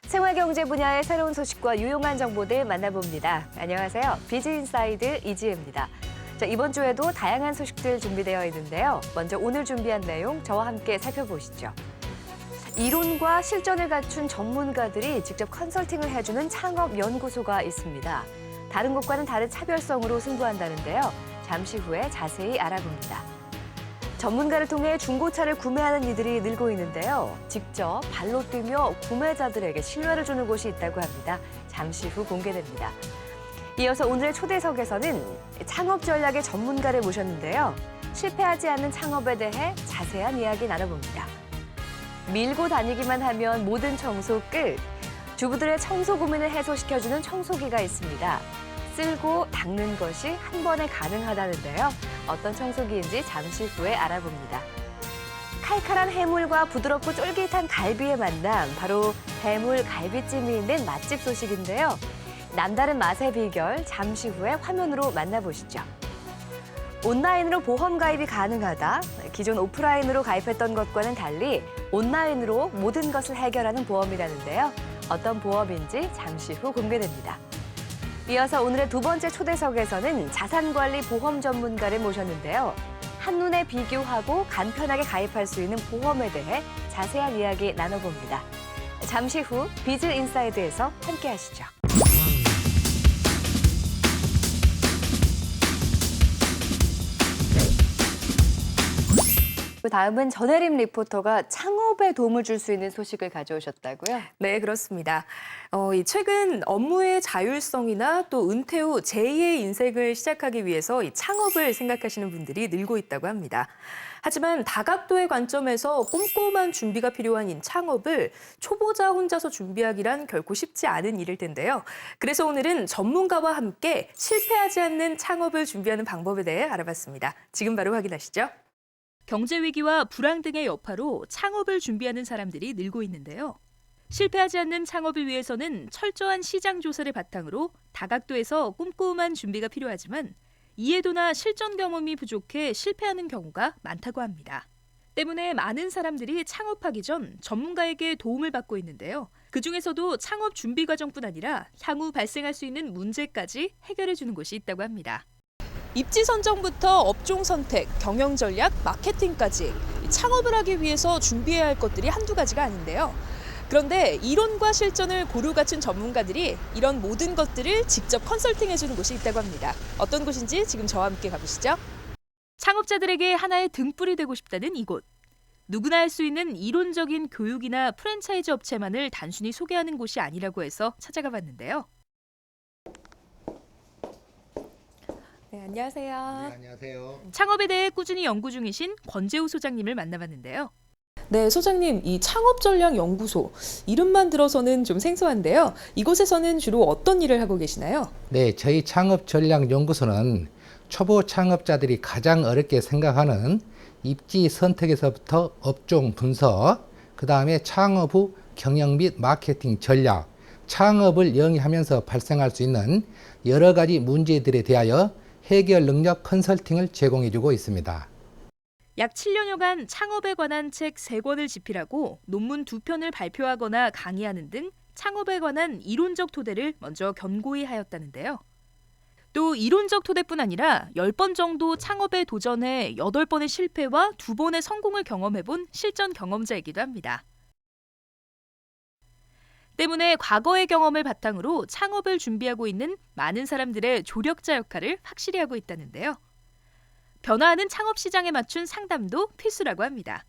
생활경제 분야의 새로운 소식과 유용한 정보들 만나봅니다. 안녕하세요. 비즈인사이드 이지혜입니다. 자, 이번 주에도 다양한 소식들 준비되어 있는데요. 먼저 오늘 준비한 내용 저와 함께 살펴보시죠. 이론과 실전을 갖춘 전문가들이 직접 컨설팅을 해주는 창업연구소가 있습니다. 다른 곳과는 다른 차별성으로 승부한다는데요. 잠시 후에 자세히 알아봅니다. 전문가를 통해 중고차를 구매하는 이들이 늘고 있는데요. 직접 발로 뛰며 구매자들에게 신뢰를 주는 곳이 있다고 합니다. 잠시 후 공개됩니다. 이어서 오늘의 초대석에서는 창업 전략의 전문가를 모셨는데요. 실패하지 않는 창업에 대해 자세한 이야기 나눠봅니다. 밀고 다니기만 하면 모든 청소 끝. 주부들의 청소 고민을 해소시켜주는 청소기가 있습니다. 쓸고 닦는 것이 한 번에 가능하다는데요. 어떤 청소기인지 잠시 후에 알아봅니다. 칼칼한 해물과 부드럽고 쫄깃한 갈비의 만남, 바로 해물 갈비찜이 있는 맛집 소식인데요. 남다른 맛의 비결 잠시 후에 화면으로 만나보시죠. 온라인으로 보험 가입이 가능하다. 기존 오프라인으로 가입했던 것과는 달리 온라인으로 모든 것을 해결하는 보험이라는데요. 어떤 보험인지 잠시 후 공개됩니다. 이어서 오늘의 두 번째 초대석에서는 자산관리 보험 전문가를 모셨는데요. 한눈에 비교하고 간편하게 가입할 수 있는 보험에 대해 자세한 이야기 나눠봅니다. 잠시 후 비즈인사이드에서 함께하시죠. 다음은 전혜림 리포터가 창업에 도움을 줄 수 있는 소식을 가져오셨다고요? 네, 그렇습니다. 최근 업무의 자율성이나 또 은퇴 후 제2의 인생을 시작하기 위해서 이 창업을 생각하시는 분들이 늘고 있다고 합니다. 하지만 다각도의 관점에서 꼼꼼한 준비가 필요한 이 창업을 초보자 혼자서 준비하기란 결코 쉽지 않은 일일 텐데요. 그래서 오늘은 전문가와 함께 실패하지 않는 창업을 준비하는 방법에 대해 알아봤습니다. 지금 바로 확인하시죠. 경제 위기와 불황 등의 여파로 창업을 준비하는 사람들이 늘고 있는데요. 실패하지 않는 창업을 위해서는 철저한 시장 조사를 바탕으로 다각도에서 꼼꼼한 준비가 필요하지만 이해도나 실전 경험이 부족해 실패하는 경우가 많다고 합니다. 때문에 많은 사람들이 창업하기 전 전문가에게 도움을 받고 있는데요. 그중에서도 창업 준비 과정뿐 아니라 향후 발생할 수 있는 문제까지 해결해 주는 곳이 있다고 합니다. 입지 선정부터 업종 선택, 경영 전략, 마케팅까지 창업을 하기 위해서 준비해야 할 것들이 한두 가지가 아닌데요. 그런데 이론과 실전을 고루 갖춘 전문가들이 이런 모든 것들을 직접 컨설팅해주는 곳이 있다고 합니다. 어떤 곳인지 지금 저와 함께 가보시죠. 창업자들에게 하나의 등불이 되고 싶다는 이곳. 누구나 할 수 있는 이론적인 교육이나 프랜차이즈 업체만을 단순히 소개하는 곳이 아니라고 해서 찾아가 봤는데요. 네, 안녕하세요. 네, 안녕하세요. 창업에 대해 꾸준히 연구 중이신 권재우 소장님을 만나봤는데요. 네, 소장님, 이 창업전략연구소, 이름만 들어서는 좀 생소한데요. 이곳에서는 주로 어떤 일을 하고 계시나요? 네, 저희 창업전략연구소는 초보 창업자들이 가장 어렵게 생각하는 입지 선택에서부터 업종 분석, 그 다음에 창업 후 경영 및 마케팅 전략, 창업을 영위하면서 발생할 수 있는 여러 가지 문제들에 대하여 해결 능력 컨설팅을 제공해주고 있습니다. 약 7년여간 창업에 관한 책 3권을 집필하고 논문 2편을 발표하거나 강의하는 등 창업에 관한 이론적 토대를 먼저 견고히 하였다는데요. 또 이론적 토대뿐 아니라 10번 정도 창업에 도전해 8번의 실패와 2번의 성공을 경험해본 실전 경험자이기도 합니다. 때문에 과거의 경험을 바탕으로 창업을 준비하고 있는 많은 사람들의 조력자 역할을 확실히 하고 있다는데요. 변화하는 창업 시장에 맞춘 상담도 필수라고 합니다.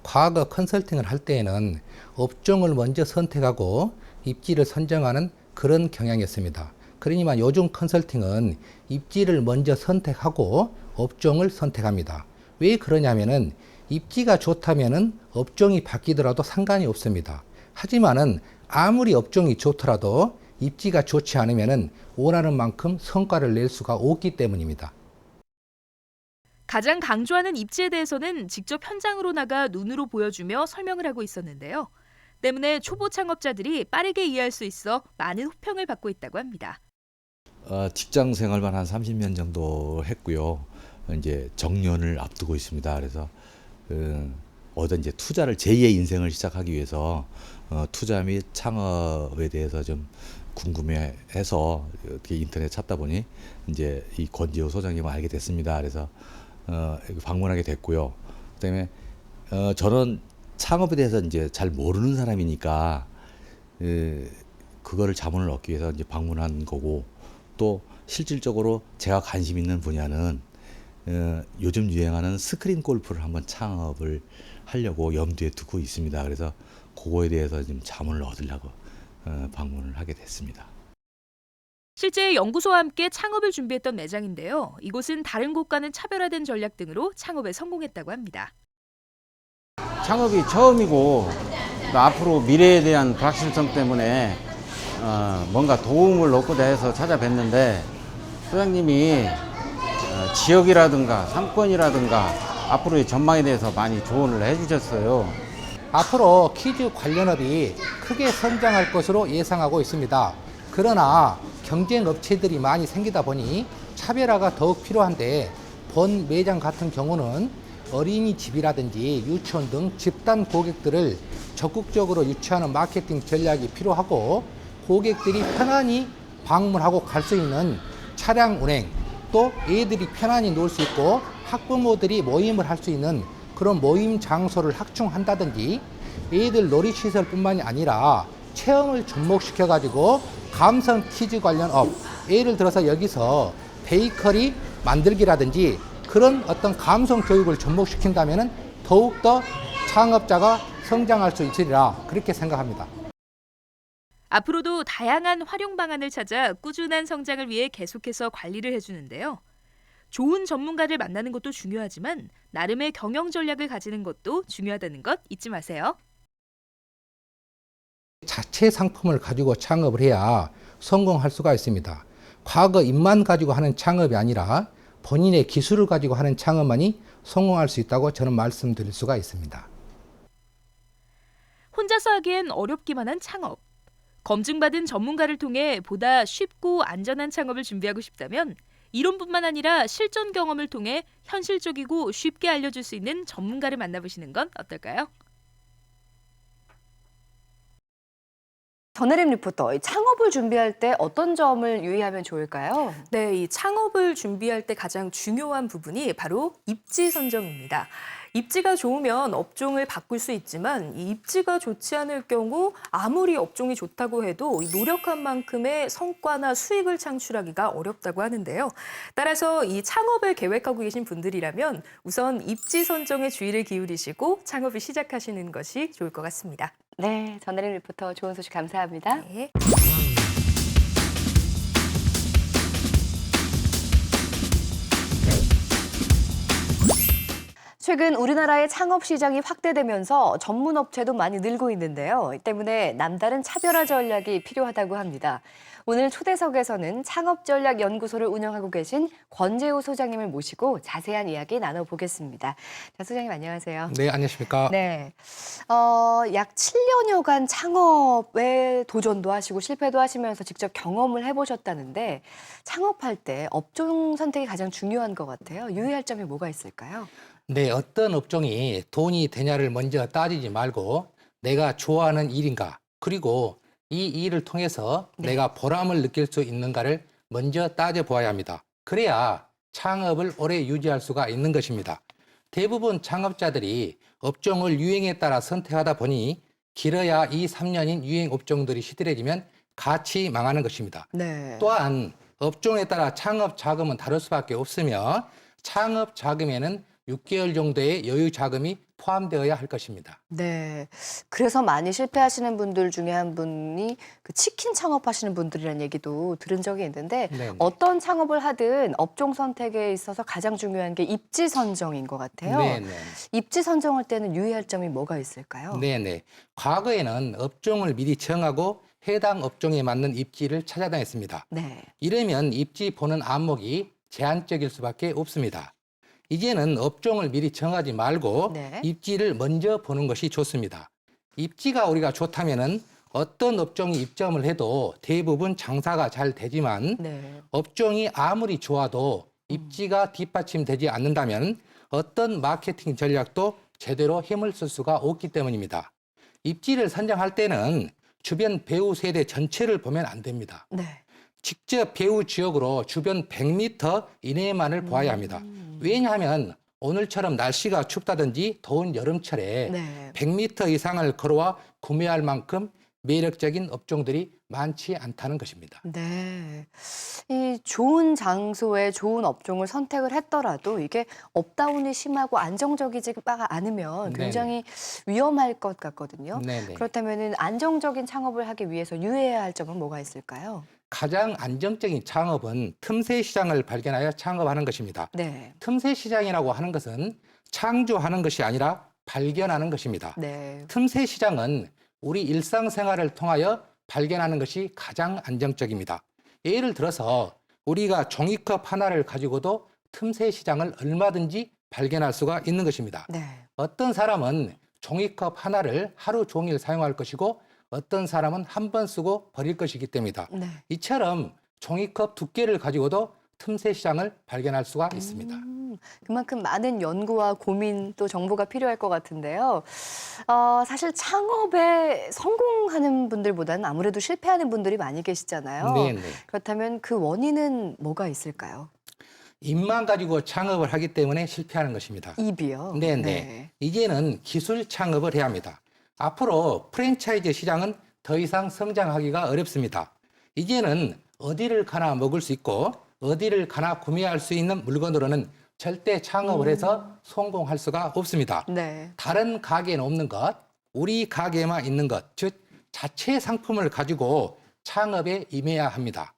과거 컨설팅을 할 때에는 업종을 먼저 선택하고 입지를 선정하는 그런 경향이었습니다. 그러니까 요즘 컨설팅은 입지를 먼저 선택하고 업종을 선택합니다. 왜 그러냐면은 입지가 좋다면은 업종이 바뀌더라도 상관이 없습니다. 하지만은 아무리 업종이 좋더라도 입지가 좋지 않으면은 원하는 만큼 성과를 낼 수가 없기 때문입니다. 가장 강조하는 입지에 대해서는 직접 현장으로 나가 눈으로 보여주며 설명을 하고 있었는데요. 때문에 초보 창업자들이 빠르게 이해할 수 있어 많은 호평을 받고 있다고 합니다. 직장 생활만 한 30년 정도 했고요. 이제 정년을 앞두고 있습니다. 그래서 얻은 이제 투자를 제2의 인생을 시작하기 위해서 투자 및 창업에 대해서 좀 궁금해해서 이렇게 인터넷 찾다 보니 이제 이 권지호 소장님을 알게 됐습니다. 그래서 방문하게 됐고요. 그다음에 저는 창업에 대해서 이제 잘 모르는 사람이니까 그거를 자문을 얻기 위해서 이제 방문한 거고, 또 실질적으로 제가 관심 있는 분야는 요즘 유행하는 스크린 골프를 한번 창업을 하려고 염두에 두고 있습니다. 그래서 그거에 대해서 좀 자문을 얻으려고 방문을 하게 됐습니다. 실제 연구소와 함께 창업을 준비했던 매장인데요. 이곳은 다른 곳과는 차별화된 전략 등으로 창업에 성공했다고 합니다. 창업이 처음이고 또 앞으로 미래에 대한 불확실성 때문에 뭔가 도움을 얻고자 해서 찾아뵀는데, 소장님이 지역이라든가 상권이라든가 앞으로의 전망에 대해서 많이 조언을 해주셨어요. 앞으로 키즈 관련업이 크게 성장할 것으로 예상하고 있습니다. 그러나 경쟁 업체들이 많이 생기다 보니 차별화가 더욱 필요한데, 본 매장 같은 경우는 어린이집이라든지 유치원 등 집단 고객들을 적극적으로 유치하는 마케팅 전략이 필요하고, 고객들이 편안히 방문하고 갈 수 있는 차량 운행, 또 애들이 편안히 놀 수 있고 학부모들이 모임을 할 수 있는 그런 모임 장소를 확충한다든지, 애들 놀이시설뿐만이 아니라 체험을 접목시켜 가지고 감성 퀴즈 관련 업, 예를 들어서 여기서 베이커리 만들기라든지 그런 어떤 감성 교육을 접목시킨다면 더욱더 창업자가 성장할 수 있으리라, 그렇게 생각합니다. 앞으로도 다양한 활용 방안을 찾아 꾸준한 성장을 위해 계속해서 관리를 해주는데요. 좋은 전문가를 만나는 것도 중요하지만 나름의 경영 전략을 가지는 것도 중요하다는 것 잊지 마세요. 자체 상품을 가지고 창업을 해야 성공할 수가 있습니다. 과거 입만 가지고 하는 창업이 아니라 본인의 기술을 가지고 하는 창업만이 성공할 수 있다고 저는 말씀드릴 수가 있습니다. 혼자서 하기엔 어렵기만 한 창업. 검증받은 전문가를 통해 보다 쉽고 안전한 창업을 준비하고 싶다면 이론뿐만 아니라 실전 경험을 통해 현실적이고 쉽게 알려줄 수 있는 전문가를 만나보시는 건 어떨까요? 전혜림 리포터, 이 창업을 준비할 때 어떤 점을 유의하면 좋을까요? 네, 이 창업을 준비할 때 가장 중요한 부분이 바로 입지 선정입니다. 입지가 좋으면 업종을 바꿀 수 있지만 이 입지가 좋지 않을 경우 아무리 업종이 좋다고 해도 노력한 만큼의 성과나 수익을 창출하기가 어렵다고 하는데요. 따라서 이 창업을 계획하고 계신 분들이라면 우선 입지 선정에 주의를 기울이시고 창업을 시작하시는 것이 좋을 것 같습니다. 네, 전혜림 리포터 좋은 소식 감사합니다. 네. 최근 우리나라의 창업 시장이 확대되면서 전문 업체도 많이 늘고 있는데요. 이 때문에 남다른 차별화 전략이 필요하다고 합니다. 오늘 초대석에서는 창업전략연구소를 운영하고 계신 권재호 소장님을 모시고 자세한 이야기 나눠보겠습니다. 자, 소장님 안녕하세요. 네, 안녕하십니까? 네, 약 7년여간 창업에 도전도 하시고 실패도 하시면서 직접 경험을 해보셨다는데, 창업할 때 업종 선택이 가장 중요한 것 같아요. 유의할 점이 뭐가 있을까요? 네, 어떤 업종이 돈이 되냐를 먼저 따지지 말고 내가 좋아하는 일인가, 그리고 이 일을 통해서 내가 보람을 느낄 수 있는가를 먼저 따져보아야 합니다. 그래야 창업을 오래 유지할 수가 있는 것입니다. 대부분 창업자들이 업종을 유행에 따라 선택하다 보니 길어야 2, 3년인 유행 업종들이 시들해지면 같이 망하는 것입니다. 네. 또한 업종에 따라 창업 자금은 다를 수밖에 없으며 창업 자금에는 6개월 정도의 여유 자금이 포함되어야 할 것입니다. 네. 그래서 많이 실패하시는 분들 중에 한 분이 그 치킨 창업하시는 분들이라는 얘기도 들은 적이 있는데, 네네. 어떤 창업을 하든 업종 선택에 있어서 가장 중요한 게 입지 선정인 것 같아요. 네네. 입지 선정할 때는 유의할 점이 뭐가 있을까요? 네네. 과거에는 업종을 미리 정하고 해당 업종에 맞는 입지를 찾아다녔습니다. 네. 이러면 입지 보는 안목이 제한적일 수밖에 없습니다. 이제는 업종을 미리 정하지 말고 네. 입지를 먼저 보는 것이 좋습니다. 입지가 우리가 좋다면은 어떤 업종이 입점을 해도 대부분 장사가 잘 되지만, 네. 업종이 아무리 좋아도 입지가 뒷받침되지 않는다면 어떤 마케팅 전략도 제대로 힘을 쓸 수가 없기 때문입니다. 입지를 선정할 때는 주변 배후 세대 전체를 보면 안 됩니다. 네. 직접 배후 지역으로 주변 100m 이내만을 보아야 합니다. 왜냐하면 오늘처럼 날씨가 춥다든지 더운 여름철에 네. 100m 이상을 걸어와 구매할 만큼 매력적인 업종들이 많지 않다는 것입니다. 네. 이 좋은 장소에 좋은 업종을 선택을 했더라도 이게 업다운이 심하고 안정적이지가 않으면 굉장히 위험할 것 같거든요. 네네. 그렇다면 안정적인 창업을 하기 위해서 유의해야 할 점은 뭐가 있을까요? 가장 안정적인 창업은 틈새 시장을 발견하여 창업하는 것입니다. 네. 틈새 시장이라고 하는 것은 창조하는 것이 아니라 발견하는 것입니다. 네. 틈새 시장은 우리 일상생활을 통하여 발견하는 것이 가장 안정적입니다. 예를 들어서 우리가 종이컵 하나를 가지고도 틈새 시장을 얼마든지 발견할 수가 있는 것입니다. 네. 어떤 사람은 종이컵 하나를 하루 종일 사용할 것이고 어떤 사람은 한 번 쓰고 버릴 것이기 때문이다. 네. 이처럼 종이컵 두께를 가지고도 틈새 시장을 발견할 수가 있습니다. 그만큼 많은 연구와 고민 또 정보가 필요할 것 같은데요. 사실 창업에 성공하는 분들보다는 아무래도 실패하는 분들이 많이 계시잖아요. 네네. 그렇다면 그 원인은 뭐가 있을까요? 입만 가지고 창업을 하기 때문에 실패하는 것입니다. 입이요? 네네. 네. 이제는 기술 창업을 해야 합니다. 앞으로 프랜차이즈 시장은 더 이상 성장하기가 어렵습니다. 이제는 어디를 가나 먹을 수 있고 어디를 가나 구매할 수 있는 물건으로는 절대 창업을 해서 성공할 수가 없습니다. 네. 다른 가게에는 없는 것, 우리 가게에만 있는 것, 즉 자체 상품을 가지고 창업에 임해야 합니다.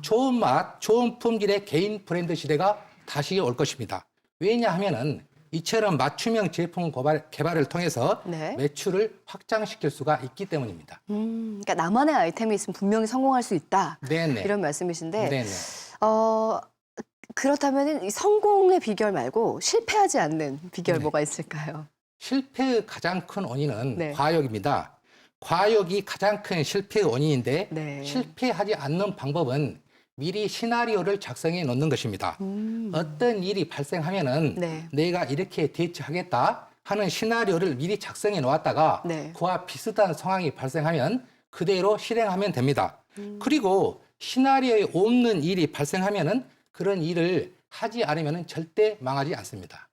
좋은 맛, 좋은 품질의 개인 브랜드 시대가 다시 올 것입니다. 왜냐하면은 이처럼 맞춤형 제품 개발을 통해서 네. 매출을 확장시킬 수가 있기 때문입니다. 그러니까 나만의 아이템이 있으면 분명히 성공할 수 있다. 네네. 이런 말씀이신데 네네. 그렇다면 이 성공의 비결 말고 실패하지 않는 비결 네. 뭐가 있을까요? 실패의 가장 큰 원인은 네. 과욕입니다. 과욕이 가장 큰 실패의 원인인데 네. 실패하지 않는 방법은 미리 시나리오를 작성해 놓는 것입니다. 어떤 일이 발생하면은 네. 내가 이렇게 대처하겠다 하는 시나리오를 미리 작성해 놓았다가 네. 그와 비슷한 상황이 발생하면 그대로 실행하면 됩니다. 그리고 시나리오에 없는 일이 발생하면은 그런 일을 하지 않으면 절대 망하지 않습니다.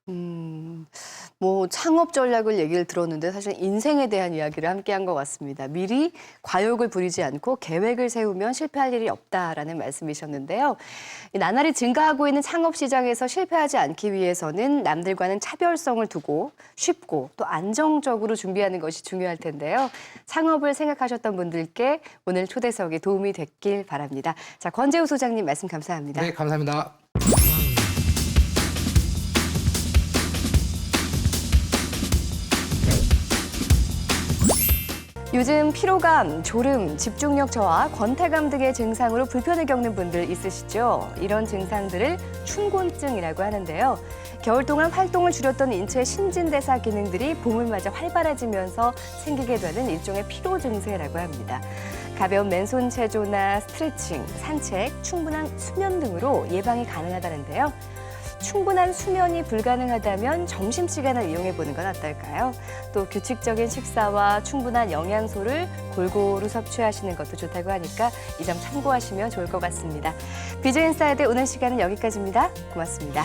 뭐 창업 전략을 얘기를 들었는데 사실 인생에 대한 이야기를 함께 한 것 같습니다. 미리 과욕을 부리지 않고 계획을 세우면 실패할 일이 없다라는 말씀이셨는데요. 나날이 증가하고 있는 창업 시장에서 실패하지 않기 위해서는 남들과는 차별성을 두고 쉽고 또 안정적으로 준비하는 것이 중요할 텐데요. 창업을 생각하셨던 분들께 오늘 초대석이 도움이 됐길 바랍니다. 자, 권재우 소장님 말씀 감사합니다. 네, 감사합니다. 요즘 피로감, 졸음, 집중력 저하, 권태감 등의 증상으로 불편을 겪는 분들 있으시죠? 이런 증상들을 춘곤증이라고 하는데요. 겨울 동안 활동을 줄였던 인체의 신진대사 기능들이 봄을 맞아 활발해지면서 생기게 되는 일종의 피로 증세라고 합니다. 가벼운 맨손 체조나 스트레칭, 산책, 충분한 수면 등으로 예방이 가능하다는데요. 충분한 수면이 불가능하다면 점심시간을 이용해보는 건 어떨까요? 또 규칙적인 식사와 충분한 영양소를 골고루 섭취하시는 것도 좋다고 하니까 이 점 참고하시면 좋을 것 같습니다. 비즈인사이드 오늘 시간은 여기까지입니다. 고맙습니다.